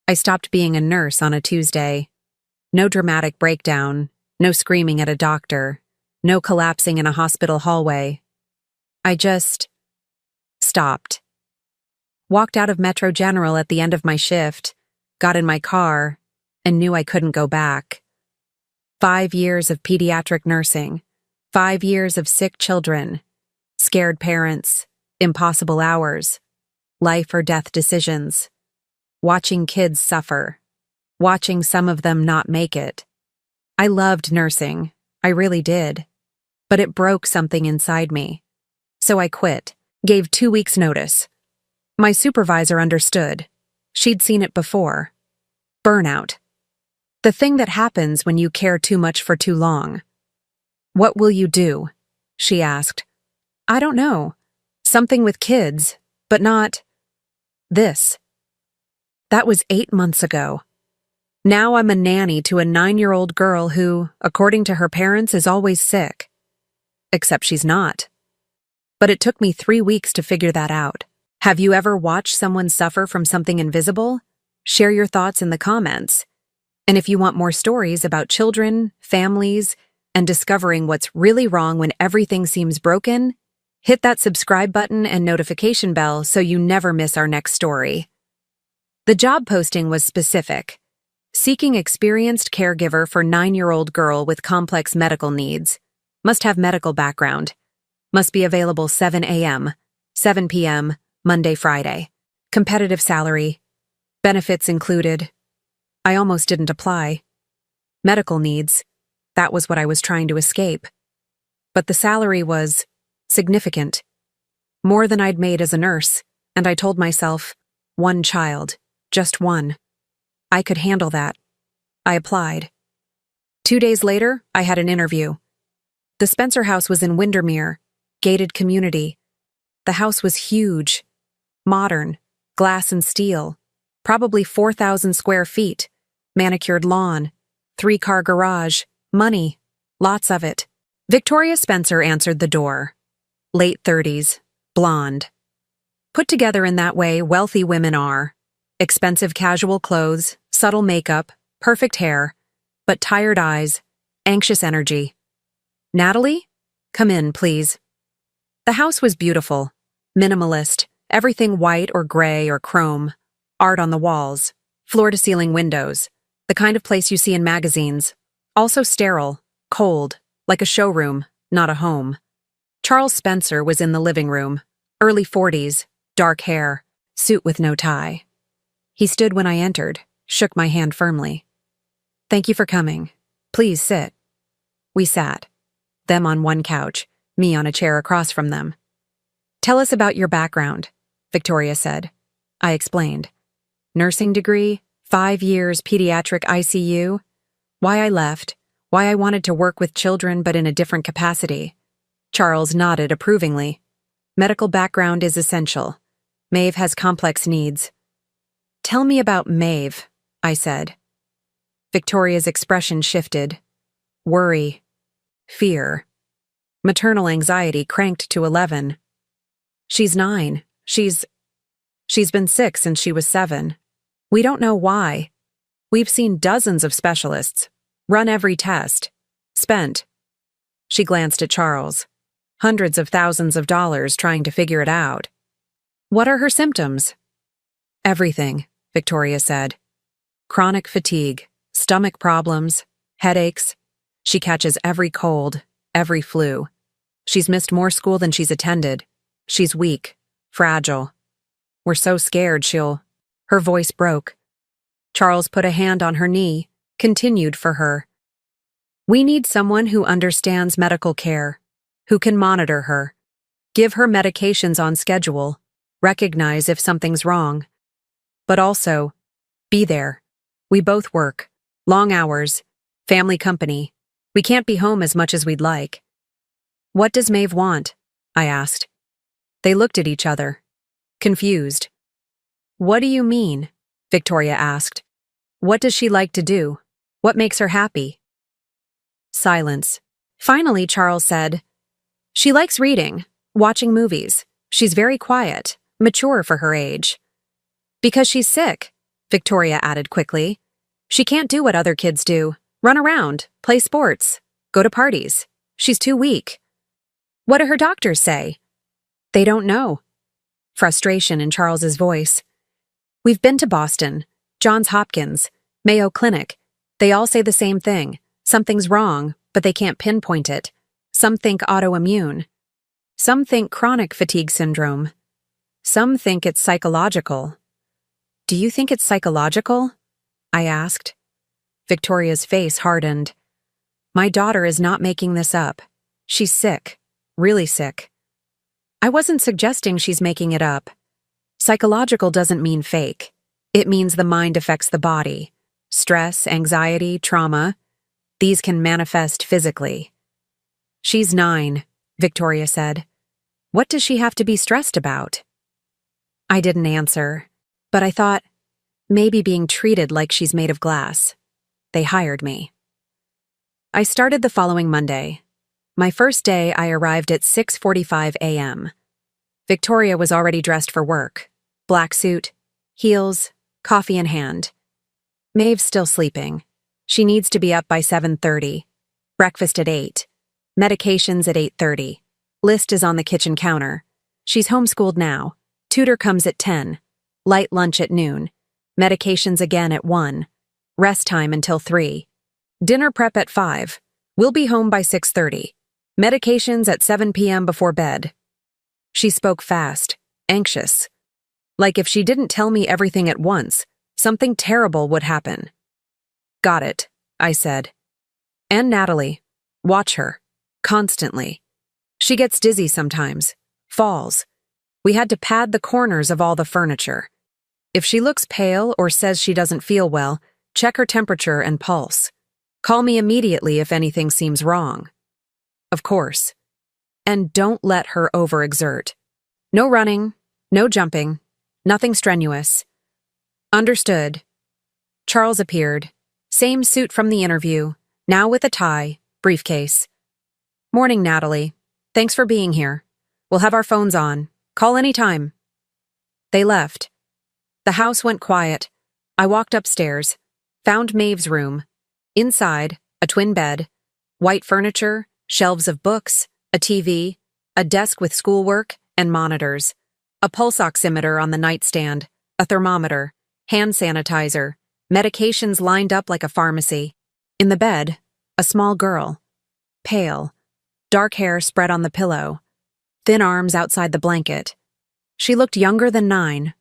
I stopped being a nurse on a Tuesday. No dramatic breakdown, no screaming at a doctor, no collapsing in a hospital hallway. I just stopped. Walked out of Metro General at the end of my shift, got in my car, and knew I couldn't go back. 5 years of pediatric nursing, 5 years of sick children, scared parents, impossible hours, life or death decisions, watching kids suffer, watching some of them not make it. I loved nursing, I really did, but it broke something inside me. So I quit, gave 2 weeks' notice. My supervisor understood. She'd seen it before. Burnout. The thing that happens when you care too much for too long. "What will you do?" she asked. "I don't know. Something with kids, but not this." That was 8 months ago. Now I'm a nanny to a 9-year-old girl who, according to her parents, is always sick. Except she's not. But it took me 3 weeks to figure that out. Have you ever watched someone suffer from something invisible? Share your thoughts in the comments. And if you want more stories about children, families, and discovering what's really wrong when everything seems broken, hit that subscribe button and notification bell so you never miss our next story. The job posting was specific. Seeking experienced caregiver for 9-year-old girl with complex medical needs. Must have medical background. Must be available 7 a.m., 7 p.m., Monday, Friday. Competitive salary. Benefits included. I almost didn't apply. Medical needs. That was what I was trying to escape. But the salary was significant. More than I'd made as a nurse, and I told myself, 1 child, just 1. I could handle that. I applied. 2 days later, I had an interview. The Spencer house was in Windermere, gated community. The house was huge, modern, glass and steel, probably 4,000 square feet, manicured lawn, 3-car garage, money, lots of it. Victoria Spencer answered the door. Late 30s, blonde. Put together in that way wealthy women are. Expensive casual clothes, subtle makeup, perfect hair, but tired eyes, anxious energy. "Natalie? Come in, please." The house was beautiful, minimalist, everything white or gray or chrome, art on the walls, floor-to-ceiling windows, the kind of place you see in magazines. Also sterile, cold, like a showroom, not a home. Charles Spencer was in the living room, early 40s, dark hair, suit with no tie. He stood when I entered, shook my hand firmly. "Thank you for coming. Please sit." We sat. Them on one couch, me on a chair across from them. "Tell us about your background," Victoria said. I explained. Nursing degree, 5 years pediatric ICU, why I left, why I wanted to work with children but in a different capacity. Charles nodded approvingly. Medical background is essential. Maeve has complex needs. "Tell me about Maeve," I said. Victoria's expression shifted. Worry. Fear. Maternal anxiety cranked to 11. "She's 9. She's been sick since she was 7. We don't know why. We've seen dozens of specialists, run every test, spent." She glanced at Charles. "Hundreds of thousands of dollars trying to figure it out." "What are her symptoms?" "Everything," Victoria said. "Chronic fatigue, stomach problems, headaches. She catches every cold, every flu. She's missed more school than she's attended. She's weak, fragile. We're so scared she'll—" Her voice broke. Charles put a hand on her knee, continued for her. "We need someone who understands medical care, who can monitor her, give her medications on schedule, recognize if something's wrong. But also, be there. We both work, long hours, family company. We can't be home as much as we'd like." "What does Maeve want?" I asked. They looked at each other, confused. "What do you mean?" Victoria asked. "What does she like to do? What makes her happy?" Silence. Finally, Charles said, "She likes reading, watching movies. She's very quiet, mature for her age. Because she's sick. Victoria added quickly. She can't do what other kids do. Run around, play sports, go to parties. She's too weak. What do her doctors say? They don't know. Frustration in Charles's voice. We've been to Boston, Johns Hopkins, Mayo Clinic. They all say the same thing. Something's wrong, but they can't pinpoint it. Some think autoimmune. Some think chronic fatigue syndrome. Some think it's psychological. Do you think it's psychological? I asked. Victoria's face hardened. My daughter is not making this up. She's sick. Really sick. I wasn't suggesting she's making it up. Psychological doesn't mean fake. It means the mind affects the body. Stress, anxiety, trauma. These can manifest physically. She's 9, Victoria said. What does she have to be stressed about? I didn't answer, but I thought, maybe being treated like she's made of glass. They hired me. I started the following Monday. My first day, I arrived at 6:45 a.m. Victoria was already dressed for work. Black suit, heels, coffee in hand. Maeve's still sleeping. She needs to be up by 7:30. Breakfast at 8. Medications at 8:30. List is on the kitchen counter. She's homeschooled now. Tutor comes at 10. Light lunch at noon. Medications again at 1. Rest time until 3. Dinner prep at 5. We'll be home by 6:30. Medications at 7 p.m. before bed. She spoke fast, anxious. Like if she didn't tell me everything at once, something terrible would happen. Got it, I said. And Natalie. Watch her. Constantly. She gets dizzy sometimes. Falls. We had to pad the corners of all the furniture. If she looks pale or says she doesn't feel well, check her temperature and pulse. Call me immediately if anything seems wrong. Of course. And don't let her overexert. No running, no jumping, nothing strenuous. Understood. Charles appeared. Same suit from the interview, now with a tie, briefcase. Morning, Natalie. Thanks for being here. We'll have our phones on. Call anytime. They left. The house went quiet. I walked upstairs, found Maeve's room. Inside, a twin bed, white furniture, shelves of books, a TV, a desk with schoolwork and monitors, a pulse oximeter on the nightstand, a thermometer, hand sanitizer, medications lined up like a pharmacy. In the bed, a small girl. Pale. Dark hair spread on the pillow. Thin arms outside the blanket. She looked younger than 9.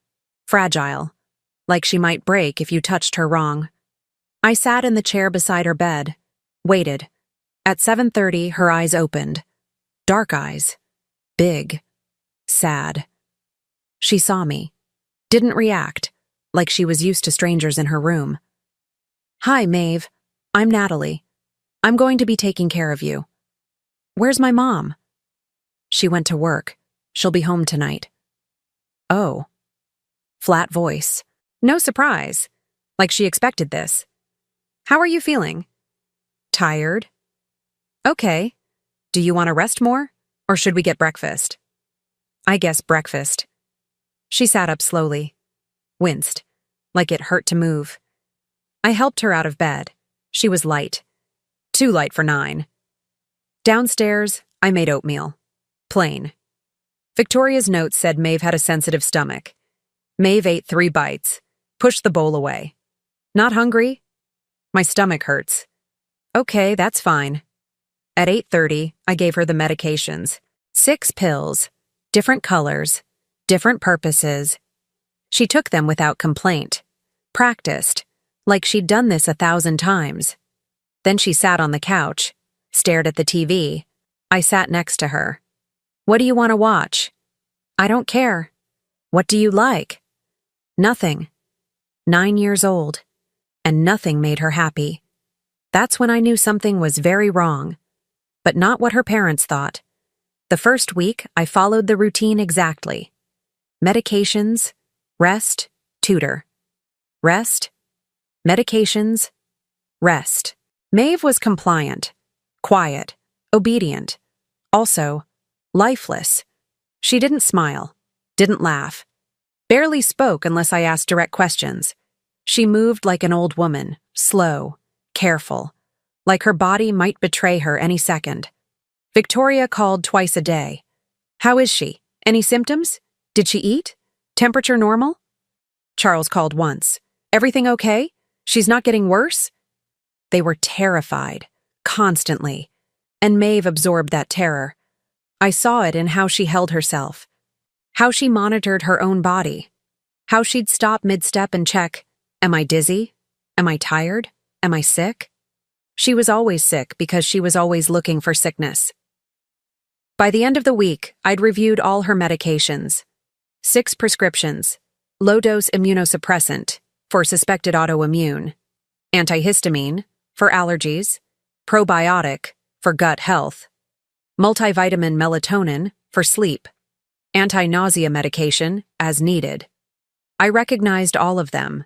Fragile. Like she might break if you touched her wrong. I sat in the chair beside her bed. Waited. At 7:30, her eyes opened. Dark eyes. Big. Sad. She saw me. Didn't react, like she was used to strangers in her room. Hi, Maeve. I'm Natalie. I'm going to be taking care of you. Where's my mom? She went to work. She'll be home tonight. Oh. Flat voice. No surprise. Like she expected this. How are you feeling? Tired? Okay. Do you want to rest more? Or should we get breakfast? I guess breakfast. She sat up slowly. Winced. Like it hurt to move. I helped her out of bed. She was light. Too light for 9. Downstairs, I made oatmeal. Plain. Victoria's note said Maeve had a sensitive stomach. Maeve ate 3 bites. Pushed the bowl away. Not hungry? My stomach hurts. Okay, that's fine. At 8:30, I gave her the medications. 6 pills. Different colors. Different purposes. She took them without complaint. Practiced. Like she'd done this 1,000 times. Then she sat on the couch. Stared at the TV. I sat next to her. What do you want to watch? I don't care. What do you like? Nothing. 9 years old. And nothing made her happy. That's when I knew something was very wrong. But not what her parents thought. The first week, I followed the routine exactly. Medications, rest, tutor. Rest, medications, rest. Maeve was compliant, quiet, obedient. Also, lifeless. She didn't smile, didn't laugh. Barely spoke unless I asked direct questions. She moved like an old woman, slow, careful, like her body might betray her any second. Victoria called twice a day. How is she? Any symptoms? Did she eat? Temperature normal? Charles called once. Everything okay? She's not getting worse? They were terrified, constantly, and Maeve absorbed that terror. I saw it in how she held herself, how she monitored her own body, how she'd stop mid-step and check, am I dizzy? Am I tired? Am I sick? She was always sick because she was always looking for sickness. By the end of the week, I'd reviewed all her medications. 6 prescriptions, low-dose immunosuppressant for suspected autoimmune, antihistamine for allergies, probiotic for gut health, multivitamin melatonin for sleep, anti-nausea medication as needed. I recognized all of them,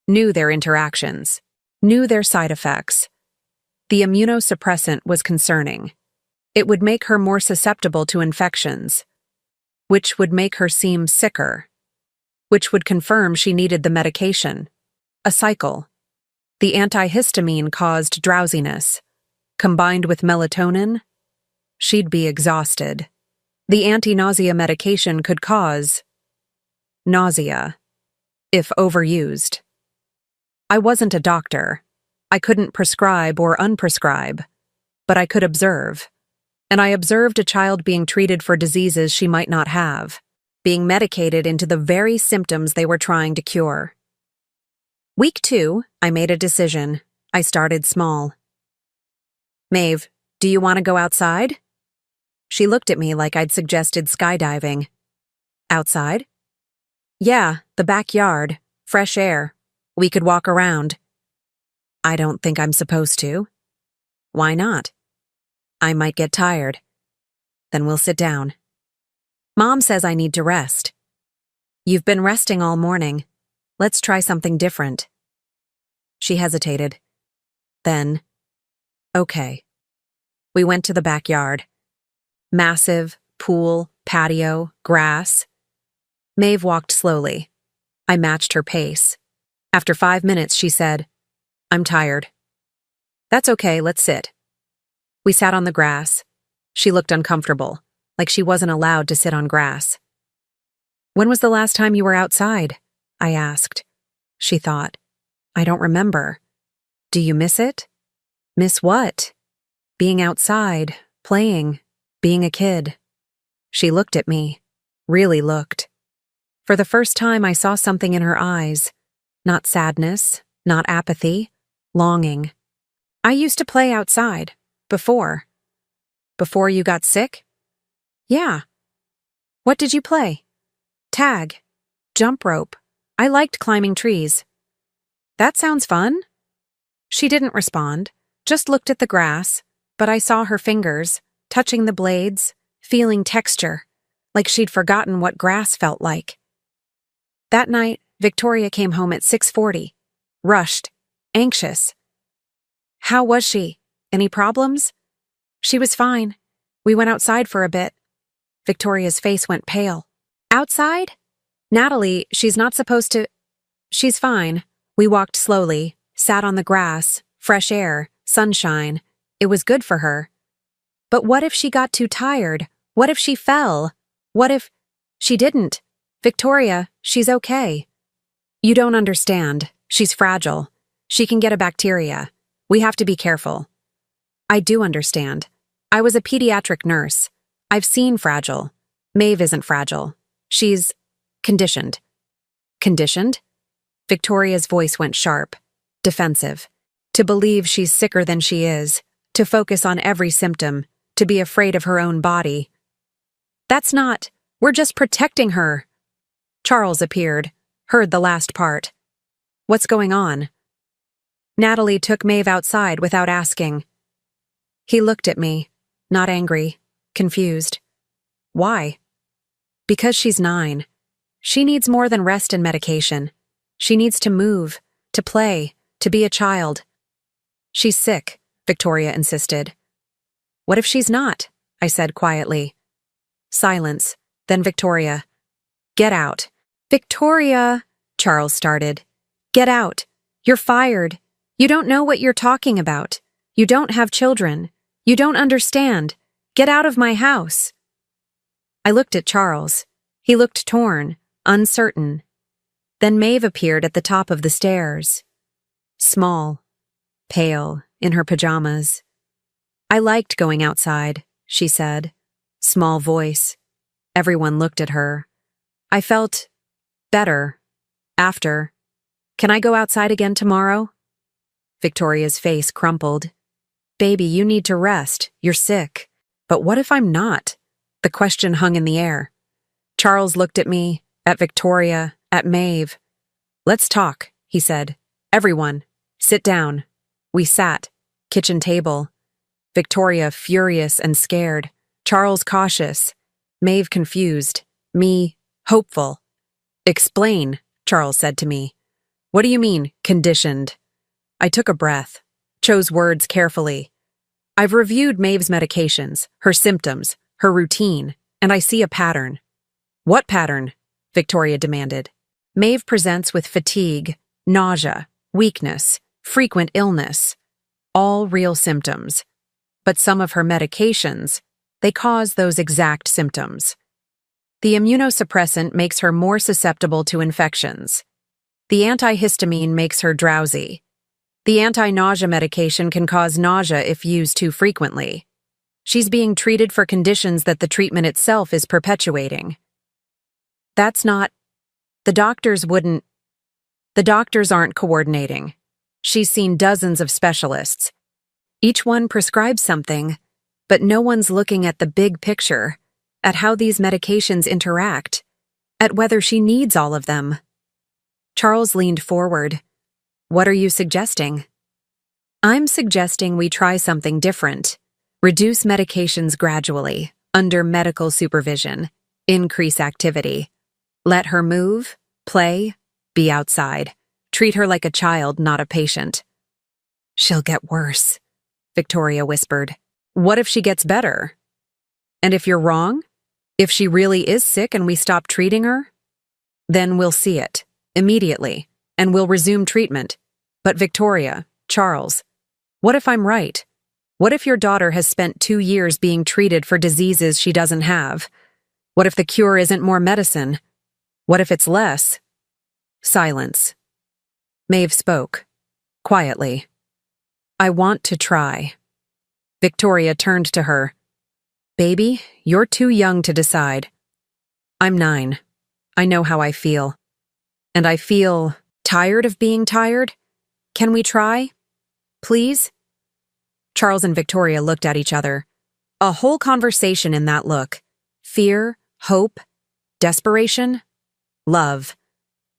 knew their interactions, knew their side effects. The immunosuppressant was concerning. It would make her more susceptible to infections, which would make her seem sicker, which would confirm she needed the medication. A cycle. The antihistamine caused drowsiness. Combined with melatonin, she'd be exhausted. The anti-nausea medication could cause nausea, if overused. I wasn't a doctor. I couldn't prescribe or unprescribe, but I could observe. And I observed a child being treated for diseases she might not have, being medicated into the very symptoms they were trying to cure. Week 2, I made a decision. I started small. Maeve, do you want to go outside? She looked at me like I'd suggested skydiving. Outside? Yeah, the backyard, fresh air. We could walk around. I don't think I'm supposed to. Why not? I might get tired. Then we'll sit down. Mom says I need to rest. You've been resting all morning. Let's try something different. She hesitated. Then, okay. We went to the backyard. Massive, pool, patio, grass. Maeve walked slowly. I matched her pace. After 5 minutes, she said, I'm tired. That's okay, let's sit. We sat on the grass. She looked uncomfortable, like she wasn't allowed to sit on grass. When was the last time you were outside? I asked. She thought. I don't remember. Do you miss it? Miss what? Being outside, playing, being a kid. She looked at me, really looked. For the first time, I saw something in her eyes. Not sadness, not apathy, longing. I used to play outside. Before. Before you got sick? Yeah. What did you play? Tag. Jump rope. I liked climbing trees. That sounds fun. She didn't respond, just looked at the grass, but I saw her fingers, touching the blades, feeling texture, like she'd forgotten what grass felt like. That night, Victoria came home at 6:40, rushed, anxious. How was she? Any problems? She was fine. We went outside for a bit. Victoria's face went pale. Outside? Natalie, she's not supposed to... She's fine. We walked slowly, sat on the grass, fresh air, sunshine. It was good for her. But what if she got too tired? What if she fell? What if... She didn't. Victoria, she's okay. You don't understand. She's fragile. She can get a bacteria. We have to be careful. I do understand. I was a pediatric nurse. I've seen fragile. Maeve isn't fragile. She's conditioned. Conditioned? Victoria's voice went sharp, defensive. To believe she's sicker than she is, to focus on every symptom, to be afraid of her own body. That's not. We're just protecting her. Charles appeared, heard the last part. What's going on? Natalie took Maeve outside without asking. He looked at me, not angry, confused. Why? Because she's 9. She needs more than rest and medication. She needs to move, to play, to be a child. She's sick, Victoria insisted. What if she's not? I said quietly. Silence, then Victoria. Get out. Victoria, Charles started. Get out. You're fired. You don't know what you're talking about. You don't have children. You don't understand. Get out of my house. I looked at Charles. He looked torn, uncertain. Then Maeve appeared at the top of the stairs. Small, pale, in her pajamas. I liked going outside, she said. Small voice. Everyone looked at her. I felt better. After. Can I go outside again tomorrow? Victoria's face crumpled. Baby, you need to rest. You're sick. But what if I'm not? The question hung in the air. Charles looked at me, at Victoria, at Maeve. Let's talk, he said. Everyone, sit down. We sat. Kitchen table. Victoria furious and scared. Charles cautious. Maeve confused. Me hopeful. Explain, Charles said to me. What do you mean, conditioned? I took a breath, chose words carefully. I've reviewed Maeve's medications, her symptoms, her routine, and I see a pattern. What pattern? Victoria demanded. Maeve presents with fatigue, nausea, weakness, frequent illness. All real symptoms. But some of her medications, they cause those exact symptoms. The immunosuppressant makes her more susceptible to infections. The antihistamine makes her drowsy. The anti-nausea medication can cause nausea if used too frequently. She's being treated for conditions that the treatment itself is perpetuating. That's not... The doctors aren't coordinating. She's seen dozens of specialists. Each one prescribes something, but no one's looking at the big picture, at how these medications interact, at whether she needs all of them. Charles leaned forward. What are you suggesting? I'm suggesting we try something different. Reduce medications gradually, under medical supervision. Increase activity. Let her move, play, be outside. Treat her like a child, not a patient. She'll get worse, Victoria whispered. What if she gets better? And if you're wrong? If she really is sick and we stop treating her? Then we'll see it, immediately, and we'll resume treatment. But Victoria, Charles, what if I'm right? What if your daughter has spent 2 years being treated for diseases she doesn't have? What if the cure isn't more medicine? What if it's less? Silence. Maeve spoke, quietly. I want to try. Victoria turned to her. Baby, you're too young to decide. I'm 9. I know how I feel. And I feel tired of being tired. Can we try? Please? Charles and Victoria looked at each other. A whole conversation in that look. Fear, hope, desperation, love.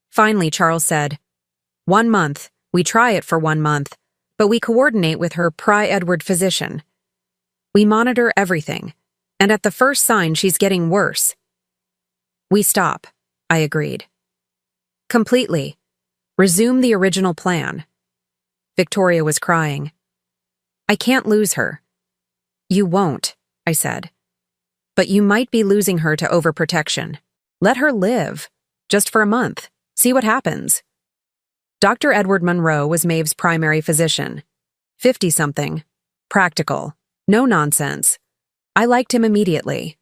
Finally, Charles said, 1 month. We try it for 1 month, but we coordinate with her Edward physician. We monitor everything, and at the first sign she's getting worse. We stop, I agreed. Completely. Resume the original plan. Victoria was crying. I can't lose her. You won't, I said. But you might be losing her to overprotection. Let her live, just for a month. See what happens. Dr. Edward Monroe was Maeve's primary physician. 50-something. Practical. No nonsense. I liked him immediately.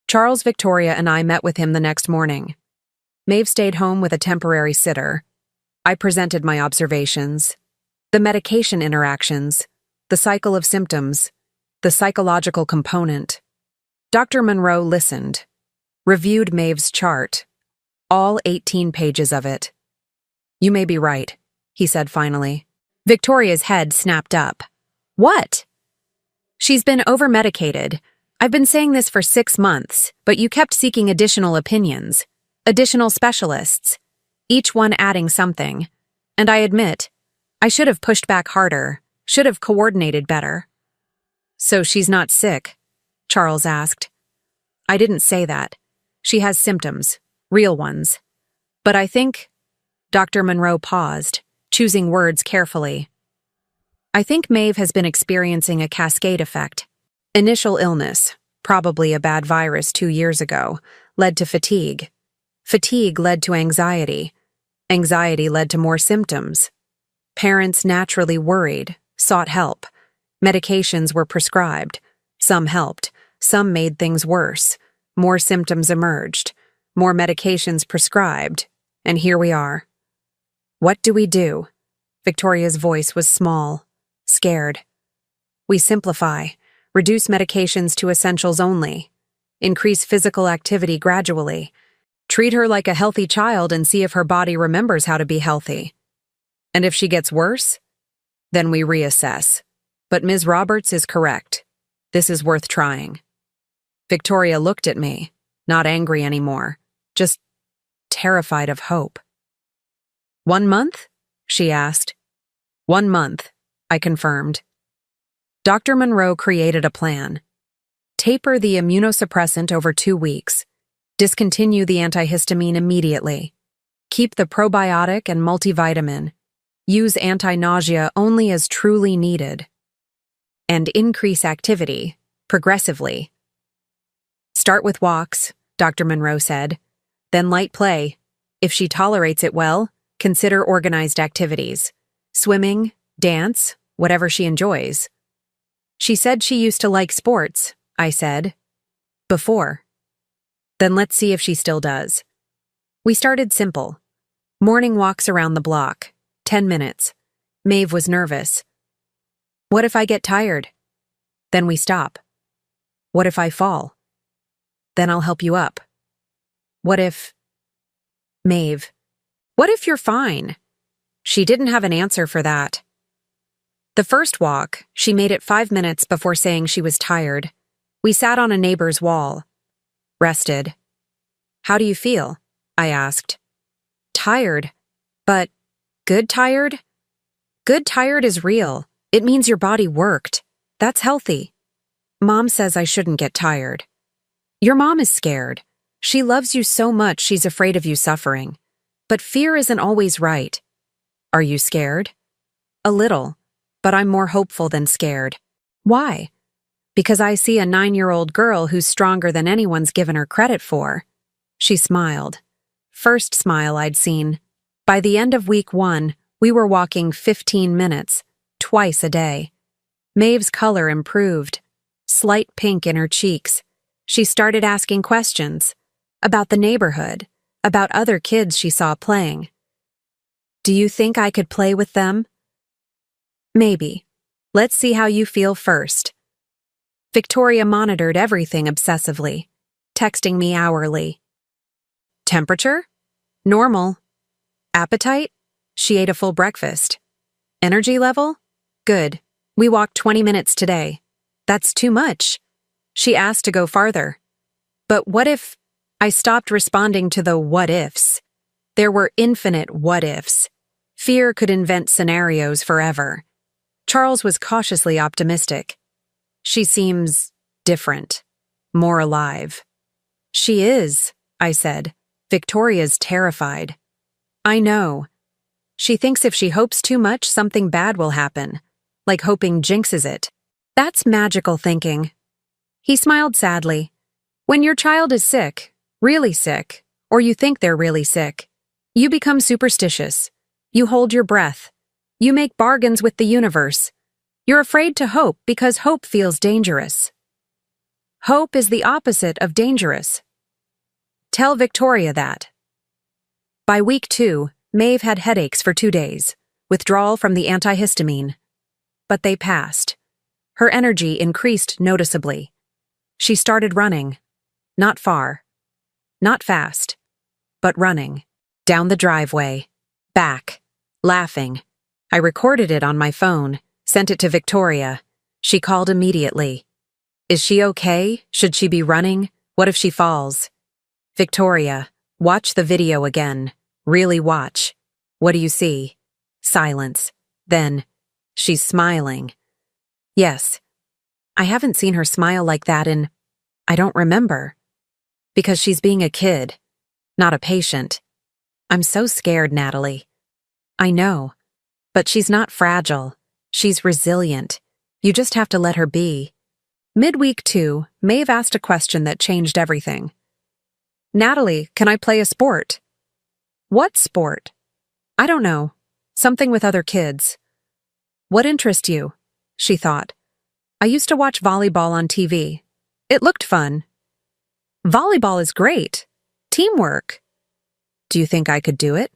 Charles, Victoria, and I met with him the next morning. Maeve stayed home with a temporary sitter. I presented my observations. The medication interactions. The cycle of symptoms. The psychological component. Dr. Monroe listened. Reviewed Maeve's chart. All 18 pages of it. You may be right, he said finally. Victoria's head snapped up. What? She's been over-medicated. I've been saying this for 6 months, but you kept seeking additional opinions, additional specialists, each one adding something. And I admit, I should have pushed back harder, should have coordinated better. So she's not sick? Charles asked. I didn't say that. She has symptoms, real ones. But I think... Dr. Monroe paused, choosing words carefully. I think Maeve has been experiencing a cascade effect. Initial illness, probably a bad virus 2 years ago, led to fatigue. Fatigue led to anxiety. Anxiety led to more symptoms. Parents naturally worried, sought help. Medications were prescribed. Some helped. Some made things worse. More symptoms emerged. More medications prescribed. And here we are. What do we do? Victoria's voice was small, scared. We simplify. Reduce medications to essentials only. Increase physical activity gradually. Treat her like a healthy child and see if her body remembers how to be healthy. And if she gets worse, then we reassess. But Ms. Roberts is correct. This is worth trying. Victoria looked at me, not angry anymore, just terrified of hope. 1 month? She asked. 1 month, I confirmed. Dr. Monroe created a plan. Taper the immunosuppressant over 2 weeks. Discontinue the antihistamine immediately. Keep the probiotic and multivitamin. Use anti-nausea only as truly needed. And increase activity, progressively. Start with walks, Dr. Monroe said. Then light play. If she tolerates it well, consider organized activities. Swimming, dance, whatever she enjoys. She said she used to like sports, I said. Before. Then let's see if she still does. We started simple. Morning walks around the block. 10 minutes. Maeve was nervous. What if I get tired? Then we stop. What if I fall? Then I'll help you up. What if... Maeve. What if you're fine? She didn't have an answer for that. The first walk, she made it 5 minutes before saying she was tired. We sat on a neighbor's wall. Rested. How do you feel? I asked. Tired. But good tired? Good tired is real. It means your body worked. That's healthy. Mom says I shouldn't get tired. Your mom is scared. She loves you so much she's afraid of you suffering. But fear isn't always right. Are you scared? A little, but I'm more hopeful than scared. Why? Because I see a 9-year-old girl who's stronger than anyone's given her credit for. She smiled. First smile I'd seen. By the end of week 1, we were walking 15 minutes, twice a day. Maeve's color improved. Slight pink in her cheeks. She started asking questions. About the neighborhood. About other kids she saw playing. Do you think I could play with them? Maybe. Let's see how you feel first. Victoria monitored everything obsessively, texting me hourly. Temperature? Normal. Appetite? She ate a full breakfast. Energy level? Good. We walked 20 minutes today. That's too much. She asked to go farther. But what if... I stopped responding to the what-ifs. There were infinite what-ifs. Fear could invent scenarios forever. Charles was cautiously optimistic. She seems different, more alive. She is, I said. Victoria's terrified. I know. She thinks if she hopes too much, something bad will happen, like hoping jinxes it. That's magical thinking. He smiled sadly. When your child is sick, really sick, or you think they're really sick, you become superstitious. You hold your breath. You make bargains with the universe. You're afraid to hope because hope feels dangerous. Hope is the opposite of dangerous. Tell Victoria that. By week 2, Maeve had headaches for 2 days, withdrawal from the antihistamine. But they passed. Her energy increased noticeably. She started running. Not far. Not fast. But running. Down the driveway. Back. Laughing. I recorded it on my phone, sent it to Victoria. She called immediately. Is she okay? Should she be running? What if she falls? Victoria, watch the video again. Really watch. What do you see? Silence. Then, she's smiling. Yes. I haven't seen her smile like that in... I don't remember. Because she's being a kid, not a patient. I'm so scared, Natalie. I know. But she's not fragile. She's resilient. You just have to let her be. Midweek 2, Maeve asked a question that changed everything. Natalie, can I play a sport? What sport? I don't know. Something with other kids. What interests you? She thought. I used to watch volleyball on TV. It looked fun. Volleyball is great. Teamwork. Do you think I could do it?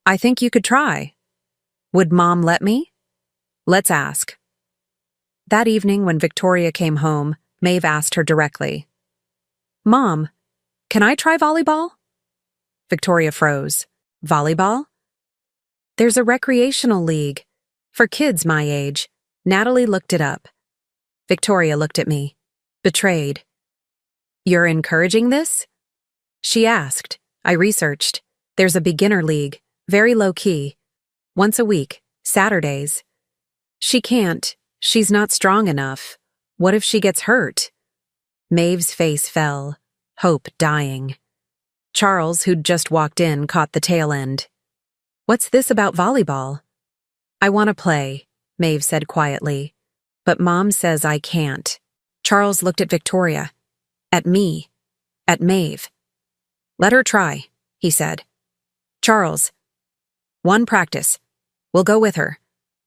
I think you could try. Would Mom let me? Let's ask. That evening when Victoria came home, Maeve asked her directly. Mom, can I try volleyball? Victoria froze. Volleyball? There's a recreational league. For kids my age. Natalie looked it up. Victoria looked at me. Betrayed. You're encouraging this? She asked. I researched. There's a beginner league, very low-key. Once a week, Saturdays. She can't. She's not strong enough. What if she gets hurt? Maeve's face fell, hope dying. Charles, who'd just walked in, caught the tail end. What's this about volleyball? I want to play, Maeve said quietly. But Mom says I can't. Charles looked at Victoria. At me. At Maeve. Let her try, he said. Charles. One practice. We'll go with her.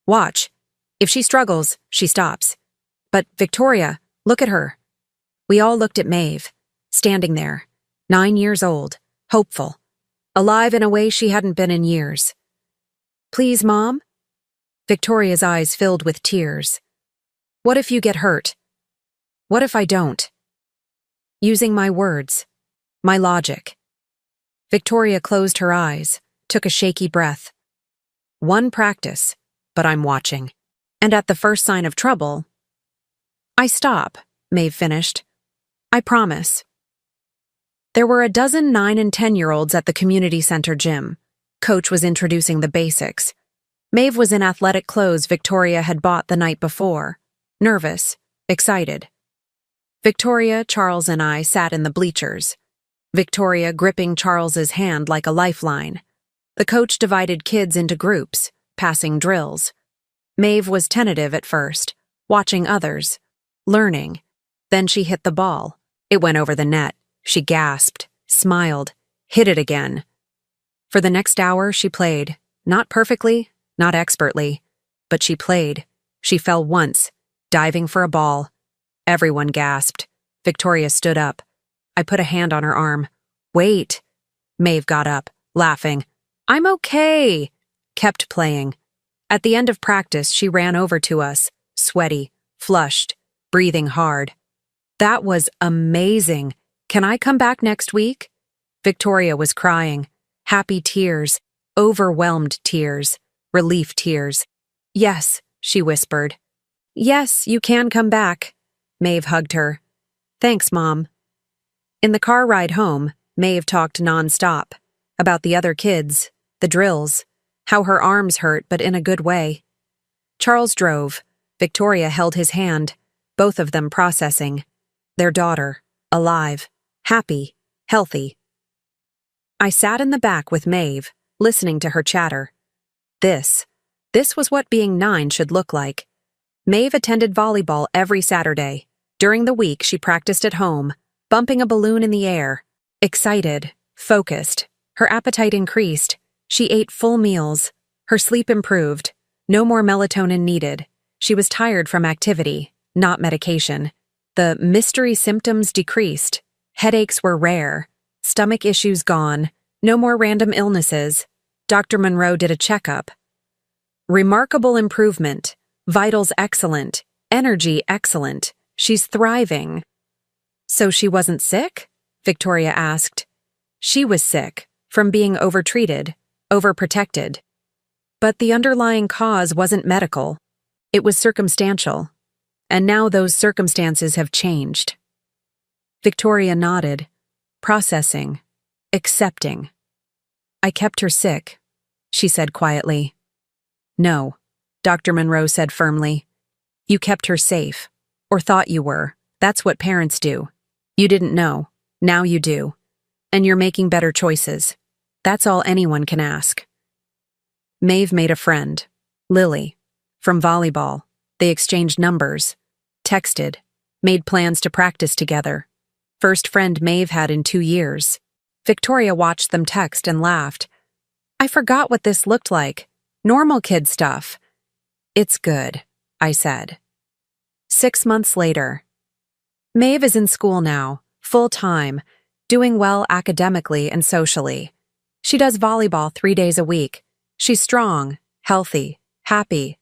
Watch. If she struggles, she stops. But Victoria, look at her. We all looked at Maeve, standing there, 9 years old, hopeful, alive in a way she hadn't been in years. Please, Mom? Victoria's eyes filled with tears. What if you get hurt? What if I don't? Using my words, my logic. Victoria closed her eyes, took a shaky breath. One practice, but I'm watching. And at the first sign of trouble, I stop, Maeve finished. I promise. There were a dozen 9- and 10-year-olds at the community center gym. Coach was introducing the basics. Maeve was in athletic clothes Victoria had bought the night before. Nervous, excited. Victoria, Charles, and I sat in the bleachers. Victoria gripping Charles's hand like a lifeline. The coach divided kids into groups, passing drills. Maeve was tentative at first, watching others, learning. Then she hit the ball. It went over the net. She gasped, smiled, hit it again. For the next hour, she played. Not perfectly, not expertly, but she played. She fell once, diving for a ball. Everyone gasped. Victoria stood up. I put a hand on her arm. Wait. Maeve got up, laughing. I'm okay. Kept playing. At the end of practice, she ran over to us, sweaty, flushed, breathing hard. That was amazing. Can I come back next week? Victoria was crying. Happy tears, overwhelmed tears, relief tears. Yes, she whispered. Yes, you can come back. Maeve hugged her. Thanks, Mom. In the car ride home, Maeve talked nonstop. About the other kids, the drills, how her arms hurt but in a good way. Charles drove. Victoria held his hand, both of them processing. Their daughter, alive, happy, healthy. I sat in the back with Maeve, listening to her chatter. This was what being 9 should look like. Maeve attended volleyball every Saturday. During the week, she practiced at home, bumping a balloon in the air. Excited, focused. Her appetite increased. She ate full meals. Her sleep improved. No more melatonin needed. She was tired from activity, not medication. The mystery symptoms decreased. Headaches were rare. Stomach issues gone. No more random illnesses. Dr. Monroe did a checkup. Remarkable improvement. Vitals excellent. Energy excellent. She's thriving. So she wasn't sick? Victoria asked. She was sick, from being overtreated, overprotected. But the underlying cause wasn't medical. It was circumstantial. And now those circumstances have changed. Victoria nodded, processing, accepting. I kept her sick, she said quietly. No, Dr. Monroe said firmly. You kept her safe, or thought you were. That's what parents do. You didn't know. Now you do. And you're making better choices. That's all anyone can ask. Maeve made a friend, Lily, from volleyball. They exchanged numbers, texted, made plans to practice together. First friend Maeve had in 2 years. Victoria watched them text and laughed. I forgot what this looked like. Normal kid stuff. It's good, I said. 6 months later. Maeve is in school now, full-time, doing well academically and socially. She does volleyball 3 days a week. She's strong, healthy, happy.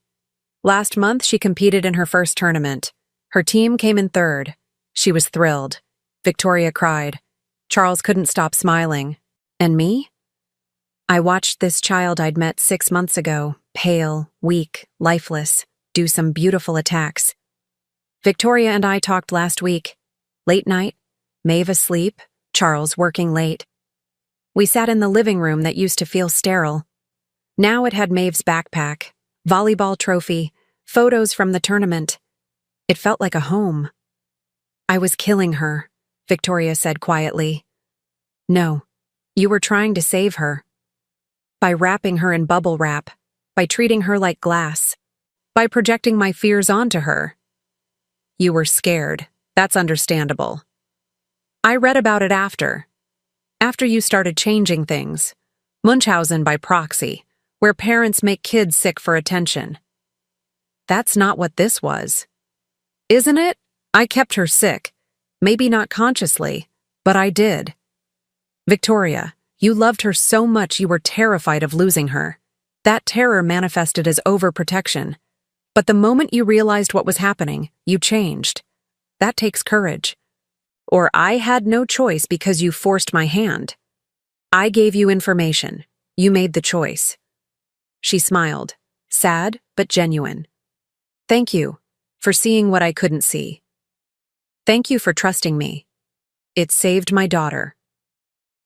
Last month, she competed in her first tournament. Her team came in third. She was thrilled. Victoria cried. Charles couldn't stop smiling. And me? I watched this child I'd met 6 months ago, pale, weak, lifeless, do some beautiful attacks. Victoria and I talked last week. Late night, Maeve asleep, Charles working late. We sat in the living room that used to feel sterile. Now it had Maeve's backpack, volleyball trophy, photos from the tournament. It felt like a home. I was killing her, Victoria said quietly. No, you were trying to save her. By wrapping her in bubble wrap, by treating her like glass, by projecting my fears onto her. You were scared. That's understandable. I read about it after you started changing things. Munchausen by proxy, where parents make kids sick for attention. That's not what this was. Isn't it? I kept her sick. Maybe not consciously, but I did. Victoria, you loved her so much you were terrified of losing her. That terror manifested as overprotection. But the moment you realized what was happening, you changed. That takes courage. Or I had no choice because you forced my hand. I gave you information. You made the choice. She smiled, sad but genuine. Thank you for seeing what I couldn't see. Thank you for trusting me. It saved my daughter.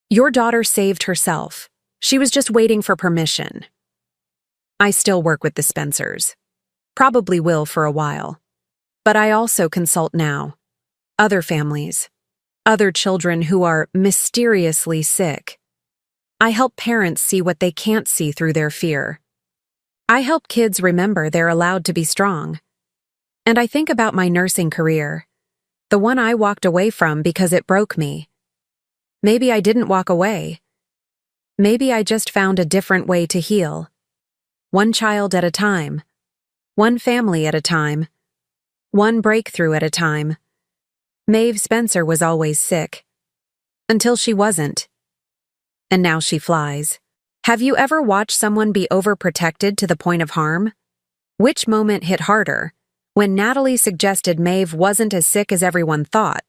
Your daughter saved herself. She was just waiting for permission. I still work with the Spencers. Probably will for a while. But I also consult now. Other families. Other children who are mysteriously sick. I help parents see what they can't see through their fear. I help kids remember they're allowed to be strong. And I think about my nursing career. The one I walked away from because it broke me. Maybe I didn't walk away. Maybe I just found a different way to heal. One child at a time. One family at a time. One breakthrough at a time. Maeve Spencer was always sick. Until she wasn't. And now she flies. Have you ever watched someone be overprotected to the point of harm? Which moment hit harder? When Natalie suggested Maeve wasn't as sick as everyone thought,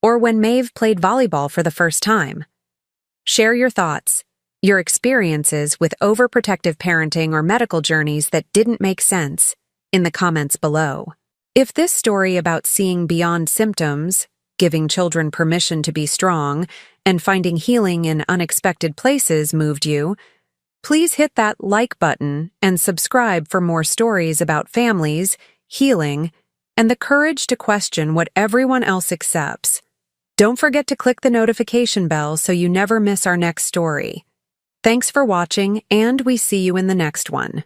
or when Maeve played volleyball for the first time? Share your thoughts, your experiences with overprotective parenting or medical journeys that didn't make sense, in the comments below. If this story about seeing beyond symptoms, giving children permission to be strong, and finding healing in unexpected places moved you, please hit that like button and subscribe for more stories about families, healing, and the courage to question what everyone else accepts. Don't forget to click the notification bell so you never miss our next story. Thanks for watching, and we see you in the next one.